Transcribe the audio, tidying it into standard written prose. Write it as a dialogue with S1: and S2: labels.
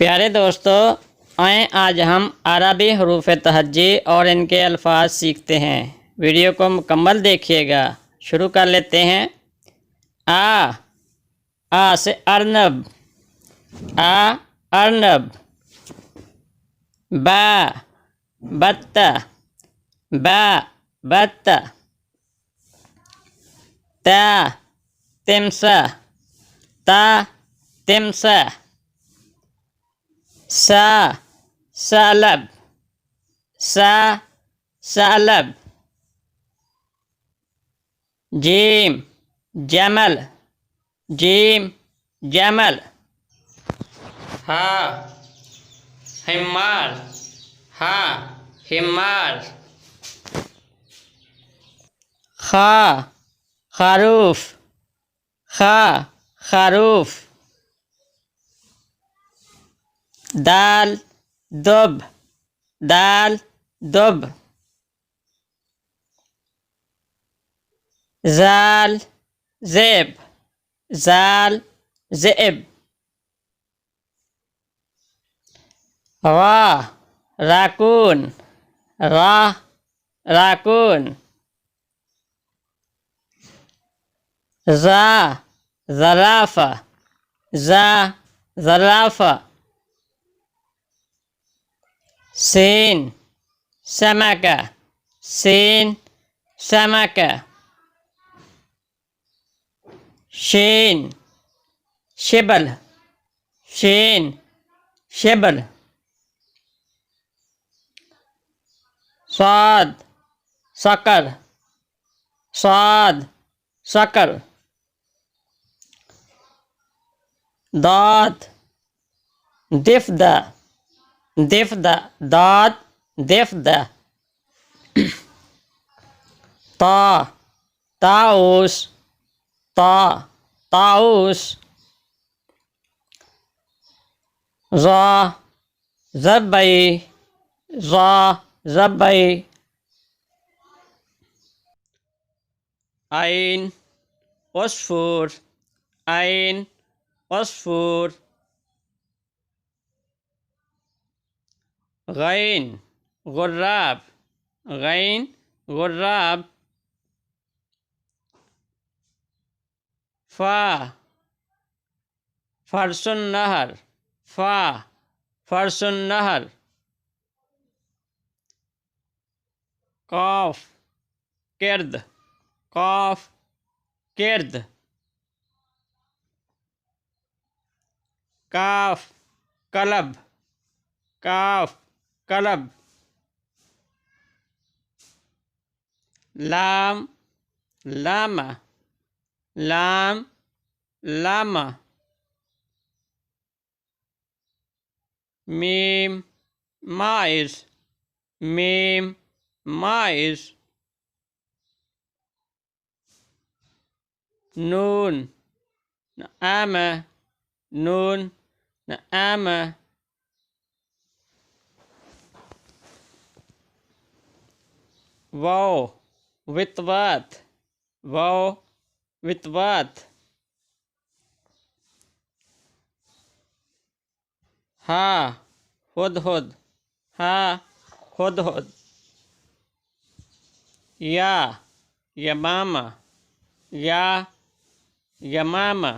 S1: प्यारे दोस्तों, आएँ आज हम अरबी हरूफ तहज्जी और इनके अल्फाज सीखते हैं। वीडियो को मुकम्मल देखिएगा। शुरू कर लेते हैं। आ से अरनब, आ अरनब। बा बत्ता, बा बत्ता। ता तिमसा, ता तिमसा। सा सालब, सा सालब। जीम जमल, जीम जमल। हा हिमार, हा हिमार। खा खरूफ, खा खरूफ। दाल दुब, दाल दुब। जाल ज़ेब, जाल ज़ेब। रा राकून, रा राकून। ज़ा ज़राफ़ा, ज़ा ज़राफ़ा। सीन समका, सीन समका। शीन शिबल, शीन शिबल। साद सकर, साद सकर। दाद दिफदा, दिफदा, दाद दिफदा। ता ताऊस, ता ताऊस। ज़ा ज़बई, ज़ा ज़बई। आइन उसफूर, आइन उसफूर। Gain गुर्राब, gain गुर्राब। फ़ा फ़रसुन नहर, फ़ा फ़रसुन नहर। काफ किर्द, काफ किर्द। काफ कलब, काफ कलब। लाम लामा, लाम लामा। मीम माइज, मीम माइज। नून नआमा, नून नआमा। वाओ वितवात, वाओ वितवात। हा हुदहुद, हा हुदहुद। या यमामा, या यमामा।